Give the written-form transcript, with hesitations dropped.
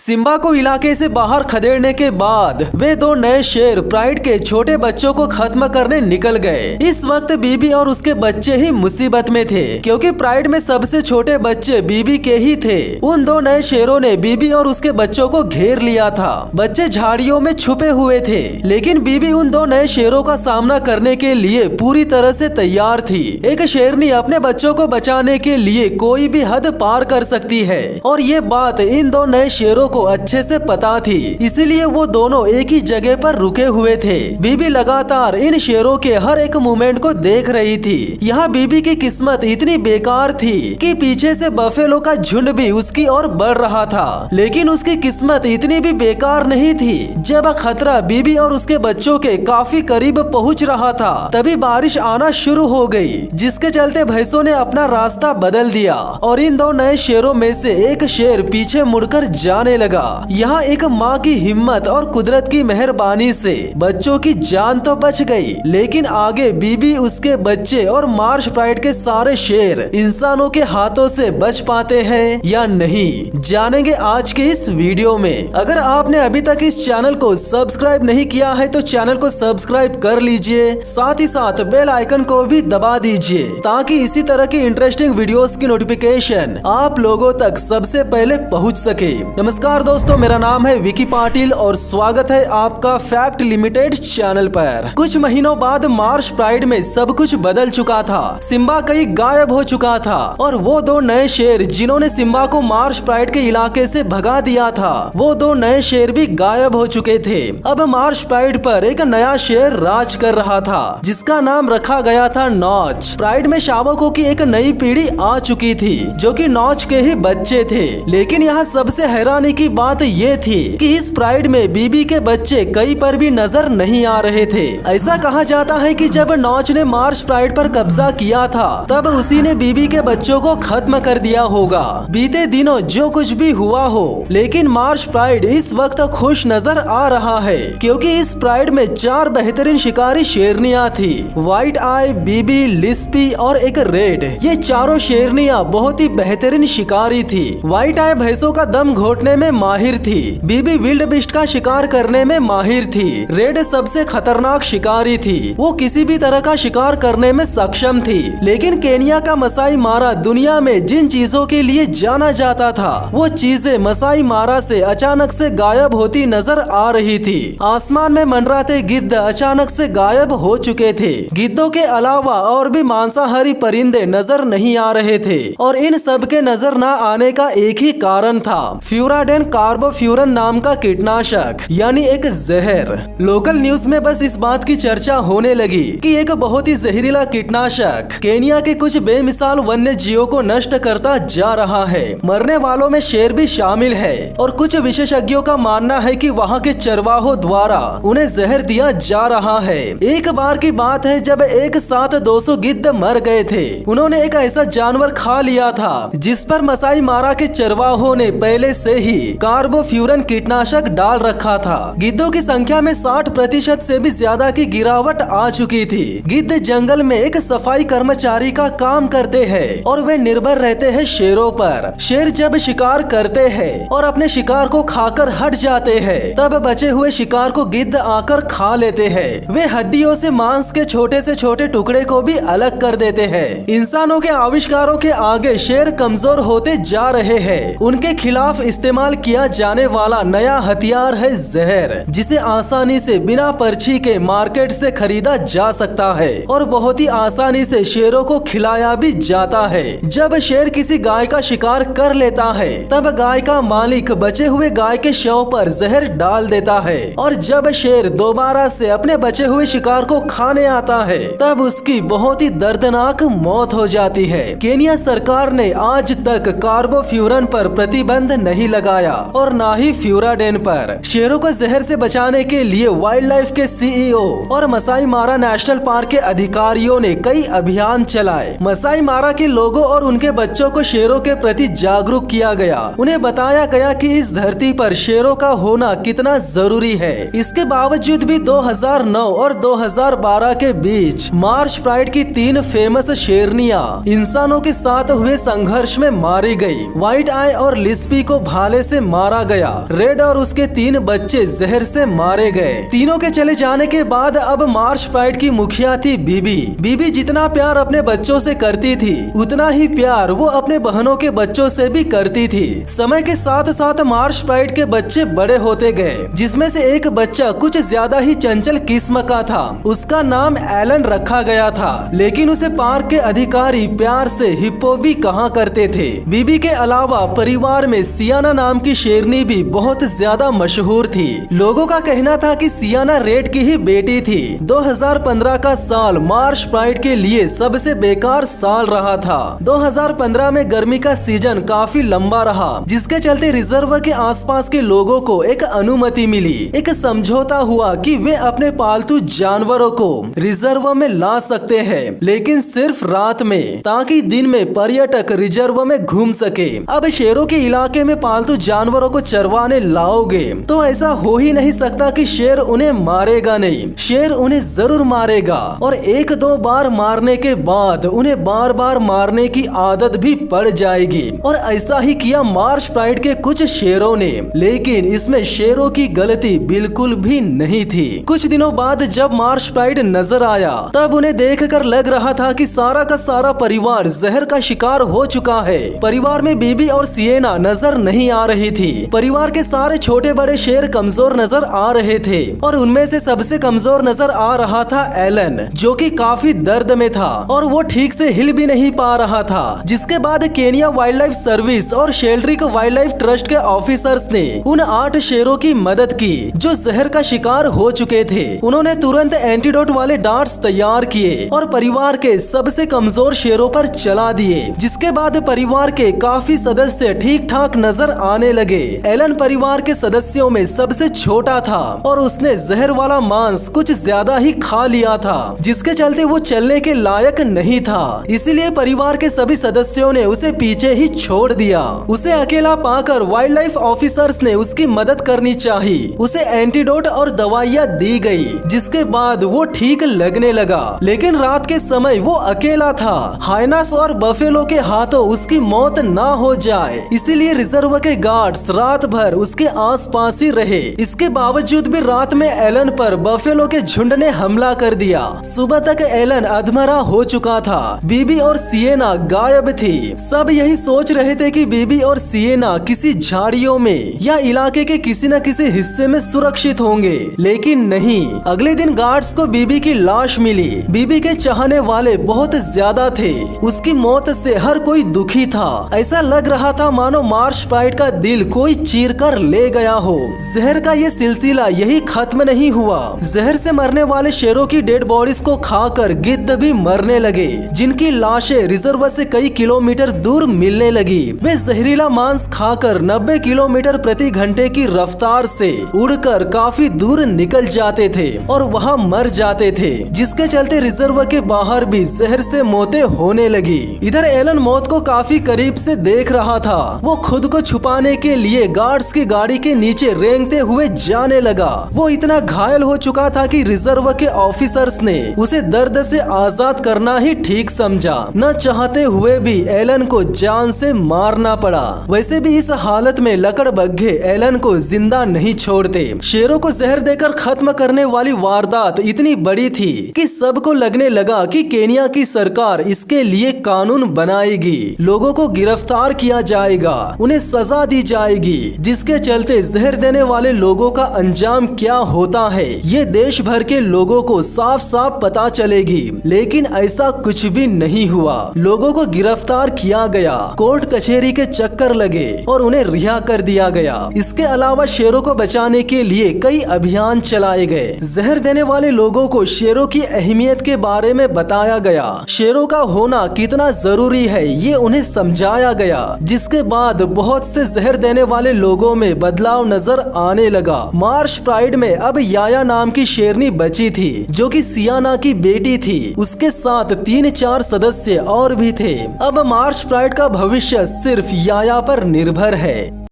Simba को इलाके से बाहर खदेड़ने के बाद वे दो नए शेर प्राइड के छोटे बच्चों को खत्म करने निकल गए। इस वक्त बीबी और उसके बच्चे ही मुसीबत में थे, क्योंकि प्राइड में सबसे छोटे बच्चे बीबी के ही थे। उन दो नए शेरों ने बीबी और उसके बच्चों को घेर लिया था। बच्चे झाड़ियों में छुपे हुए थे, लेकिन बीबी उन दो नए शेरों का सामना करने के लिए पूरी तरह से तैयार थी। एक शेरनी अपने बच्चों को बचाने के लिए कोई भी हद पार कर सकती है, और ये बात इन दो नए शेरों को अच्छे से पता थी। इसीलिए वो दोनों एक ही जगह पर रुके हुए थे। बीबी लगातार इन शेरों के हर एक मूवमेंट को देख रही थी। यहाँ बीबी की किस्मत इतनी बेकार थी कि पीछे से बफेलो का झुंड भी उसकी ओर बढ़ रहा था, लेकिन उसकी किस्मत इतनी भी बेकार नहीं थी। जब खतरा बीबी और उसके बच्चों के काफी करीब पहुँच रहा था, तभी बारिश आना शुरू हो गई, जिसके चलते भैंसों ने अपना रास्ता बदल दिया और इन दो नए शेरों में से एक शेर पीछे मुड़कर जाने लगा। यहाँ एक माँ की हिम्मत और कुदरत की मेहरबानी से बच्चों की जान तो बच गई, लेकिन आगे बीबी, उसके बच्चे और मार्श प्राइड के सारे शेर इंसानों के हाथों से बच पाते हैं या नहीं, जानेंगे आज के इस वीडियो में। अगर आपने अभी तक इस चैनल को सब्सक्राइब नहीं किया है तो चैनल को सब्सक्राइब कर लीजिए, साथ ही साथ बेल आइकन को भी दबा दीजिए, ताकि इसी तरह की इंटरेस्टिंग वीडियोस की नोटिफिकेशन आप लोगों तक सबसे पहले पहुंच सके। नमस्कार दोस्तों, मेरा नाम है विकी पाटिल और स्वागत है आपका फैक्ट लिमिटेड चैनल पर। कुछ महीनों बाद मार्श प्राइड में सब कुछ बदल चुका था। सिम्बा कहीं गायब हो चुका था और वो दो नए शेर जिन्होंने सिम्बा को मार्श प्राइड के इलाके से भगा दिया था, वो दो नए शेर भी गायब हो चुके थे। अब मार्श प्राइड पर एक नया शेर राज कर रहा था, जिसका नाम रखा गया था नॉच। प्राइड में शावकों की एक नई पीढ़ी आ चुकी थी, जो कि नॉच के ही बच्चे थे। लेकिन यहाँ सबसे हैरानी की बात ये थी कि इस प्राइड में बीबी के बच्चे कहीं पर भी नजर नहीं आ रहे थे। ऐसा कहा जाता है कि जब नॉच ने मार्श प्राइड पर कब्जा किया था, तब उसी ने बीबी के बच्चों को खत्म कर दिया होगा। बीते दिनों जो कुछ भी हुआ हो, लेकिन मार्श प्राइड इस वक्त खुश नजर आ रहा है, क्योंकि इस प्राइड में 4 बेहतरीन शिकारी शेरनियां थी। व्हाइट आई, बीबी, लिस्पी और एक रेड। ये चारों शेरनियां बहुत ही बेहतरीन शिकारी थी। व्हाइट आई भैंसों का दम घोटने में माहिर थी। बीबी विल्ड बिस्ट का शिकार करने में माहिर थी। रेड सबसे खतरनाक शिकारी थी, वो किसी भी तरह का शिकार करने में सक्षम थी। लेकिन केनिया का मसाई मारा दुनिया में जिन चीजों के लिए जाना जाता था, वो चीजें मसाई मारा से अचानक से गायब होती नजर आ रही थी। आसमान में मंडराते गिद्ध अचानक से गायब हो चुके थे। गिद्धों के अलावा और भी मांसाहारी परिंदे नजर नहीं आ रहे थे, और इन सब के नजर न आने का एक ही कारण था, फ्यूराडेन कार्बोफ्यूरन नाम का कीटनाशक, यानी एक जहर। लोकल न्यूज में बस इस बात की चर्चा होने लगी कि एक बहुत ही जहरीला कीटनाशक केनिया के कुछ बेमिसाल वन्य जीवों को नष्ट करता जा रहा है। मरने वालों में शेर भी शामिल है, और कुछ विशेषज्ञों का मानना है कि वहाँ के चरवाहों द्वारा उन्हें जहर दिया जा रहा है। एक बार की बात है जब एक साथ 200 गिद्ध मर गए थे। उन्होंने एक ऐसा जानवर खा लिया था जिस पर मसाई मारा के चरवाहों ने पहले से ही कार्बोफ्यूरन कीटनाशक डाल रखा था। गिद्धों की संख्या में 60% से भी ज्यादा की गिरावट आ चुकी थी। गिद्ध जंगल में एक सफाई कर्मचारी का काम करते हैं, और वे निर्भर रहते हैं शेरों पर। शेर जब शिकार करते हैं और अपने शिकार को खाकर हट जाते हैं, तब बचे हुए शिकार को गिद्ध आकर खा लेते हैं। वे हड्डियों से मांस के छोटे से छोटे टुकड़े को भी अलग कर देते हैं। इंसानों के आविष्कारों के आगे शेर कमजोर होते जा रहे हैं। उनके खिलाफ इस्तेमाल किया जाने वाला नया हथियार है जहर, जिसे आसानी से बिना पर्ची के मार्केट से खरीदा जा सकता है, और बहुत ही आसानी से शेरों को खिलाया भी जाता है। जब शेर किसी गाय का शिकार कर लेता है, तब गाय का मालिक बचे हुए गाय के शव पर जहर डाल देता है, और जब शेर दोबारा से अपने बचे हुए शिकार को खाने आता है, तब उसकी बहुत ही दर्दनाक मौत हो जाती है। केनिया सरकार ने आज तक कार्बोफ्यूरन पर प्रतिबंध नहीं लगाया, और ना ही फ्यूराडेन पर। शेरों को जहर से बचाने के लिए वाइल्ड लाइफ के सीईओ और मसाई मारा नेशनल पार्क के अधिकारियों ने कई अभियान चलाए। मसाई मारा के लोगों और उनके बच्चों को शेरों के प्रति जागरूक किया गया। उन्हें बताया गया कि इस धरती पर शेरों का होना कितना जरूरी है। इसके बावजूद भी 2009 और 2012 के बीच मार्श प्राइड की 3 फेमस शेरनियां इंसानों के साथ हुए संघर्ष में मारी गई। व्हाइट आई और लिस्पी को भाले से से मारा गया। रेड और उसके 3 बच्चे जहर से मारे गए। तीनों के चले जाने के बाद अब मार्च प्राइड की मुखिया थी बीबी। बीबी जितना प्यार अपने बच्चों से करती थी उतना ही प्यार वो अपने बहनों के बच्चों से भी करती थी। समय के साथ साथ मार्च प्राइड के बच्चे बड़े होते गए, जिसमें से एक बच्चा कुछ ज्यादा ही चंचल किस्म का था। उसका नाम एलन रखा गया था, लेकिन उसे पार्क के अधिकारी प्यार से हिप्पो भी कहा करते थे। बीबी के अलावा परिवार में सियाना नाम की शेरनी भी बहुत ज्यादा मशहूर थी। लोगों का कहना था कि सियाना रेड की ही बेटी थी। 2015 का साल मार्च प्राइड के लिए सबसे बेकार साल रहा था। 2015 में गर्मी का सीजन काफी लंबा रहा, जिसके चलते रिजर्व के आसपास के लोगों को एक अनुमति मिली। एक समझौता हुआ कि वे अपने पालतू जानवरों को रिजर्व में ला सकते हैं, लेकिन सिर्फ रात में, ताकि दिन में पर्यटक रिजर्व में घूम सके। अब शेरों के इलाके में पालतू जानवरों को चरवाने लाओगे तो ऐसा हो ही नहीं सकता कि शेर उन्हें मारेगा नहीं। शेर उन्हें जरूर मारेगा, और 1-2 बार मारने के बाद उन्हें बार बार मारने की आदत भी पड़ जाएगी। और ऐसा ही किया मार्च प्राइड के कुछ शेरों ने, लेकिन इसमें शेरों की गलती बिल्कुल भी नहीं थी। कुछ दिनों बाद जब मार्च प्राइड नजर आया, तब उन्हें देखकर लग रहा था कि सारा का सारा परिवार जहर का शिकार हो चुका है। परिवार में बीबी और सिएना नजर नहीं आ रही थी। परिवार के सारे छोटे बड़े शेर कमजोर नजर आ रहे थे, और उनमें से सबसे कमजोर नजर आ रहा था एलन, जो कि काफी दर्द में था और वो ठीक से हिल भी नहीं पा रहा था। जिसके बाद केनिया वाइल्ड लाइफ सर्विस और शेल्ड्रिक वाइल्ड लाइफ ट्रस्ट के ऑफिसर्स ने उन 8 शेरों की मदद की जो जहर का शिकार हो चुके थे। उन्होंने तुरंत एंटीडोट वाले डार्ट्स तैयार किए और परिवार के सबसे कमजोर शेरों पर चला दिए। जिसके बाद परिवार के काफी सदस्य ठीक ठाक नजर आने लगे। एलन परिवार के सदस्यों में सबसे छोटा था और उसने जहर वाला मांस कुछ ज्यादा ही खा लिया था, जिसके चलते वो चलने के लायक नहीं था। इसीलिए परिवार के सभी सदस्यों ने उसे पीछे ही छोड़ दिया। उसे अकेला पाकर वाइल्ड लाइफ ऑफिसर्स ने उसकी मदद करनी चाहिए। उसे एंटीडोट और दवाइयाँ दी गई, जिसके बाद वो ठीक लगने लगा। लेकिन रात के समय वो अकेला था। हाइनास और बफेलो के हाथों उसकी मौत ना हो जाए, इसीलिए रिजर्व के गार्ड्स रात भर उसके आसपास ही रहे। इसके बावजूद भी रात में एलन पर बफेलो के झुंड ने हमला कर दिया। सुबह तक एलन अधमरा हो चुका था। बीबी और सिएना गायब थी। सब यही सोच रहे थे कि बीबी और सिएना किसी झाड़ियों में या इलाके के किसी न किसी हिस्से में सुरक्षित होंगे, लेकिन नहीं। अगले दिन गार्ड्स को बीबी की लाश मिली। बीबी के चाहने वाले बहुत ज्यादा थे। उसकी मौत से हर कोई दुखी था। ऐसा लग रहा था मानो मार्च प्राइड का दिल कोई चीर कर ले गया हो। जहर का ये सिलसिला यही खत्म नहीं हुआ। जहर से मरने वाले शेरों की डेड बॉडीज को खाकर गिद्ध भी मरने लगे, जिनकी लाशें रिजर्व से कई किलोमीटर दूर मिलने लगी। वे जहरीला मांस खाकर 90 किलोमीटर प्रति घंटे की रफ्तार से उड़कर काफी दूर निकल जाते थे और वहां मर जाते थे, जिसके चलते रिजर्व के बाहर भी जहर से मौतें होने लगी। इधर एलन मौत को काफी करीब से देख रहा था। वो खुद को छुपाने के लिए गार्ड्स की गाड़ी के नीचे रेंगते हुए जाने लगा। वो इतना घायल हो चुका था कि रिजर्व के ऑफिसर्स ने उसे दर्द से आजाद करना ही ठीक समझा। न चाहते हुए भी एलन को जान से मारना पड़ा। वैसे भी इस हालत में लकड़बग्घे एलन को जिंदा नहीं छोड़ते। शेरों को जहर देकर खत्म करने वाली वारदात इतनी बड़ी थी कि सबको लगने लगा कि केनिया की सरकार इसके लिए कानून बनाएगी। लोगों को गिरफ्तार किया जाएगा, उन्हें सजा दी जाएगी, जिसके चलते जहर देने वाले लोगों का अंजाम क्या होता है ये देश भर के लोगों को साफ साफ पता चलेगी। लेकिन ऐसा कुछ भी नहीं हुआ। लोगों को गिरफ्तार किया गया, कोर्ट कचहरी के चक्कर लगे और उन्हें रिहा कर दिया गया। इसके अलावा शेरों को बचाने के लिए कई अभियान चलाए गए। जहर देने वाले लोगों को शेरों की अहमियत के बारे में बताया गया। शेरों का होना कितना जरूरी है ये उन्हें समझाया गया, जिसके बाद बहुत से जहर देने वाले लोगों में बदलाव नजर आने लगा। मार्च प्राइड में अब याया नाम की शेरनी बची थी, जो कि सियाना की बेटी थी। उसके साथ 3-4 सदस्य और भी थे। अब मार्च प्राइड का भविष्य सिर्फ याया पर निर्भर है।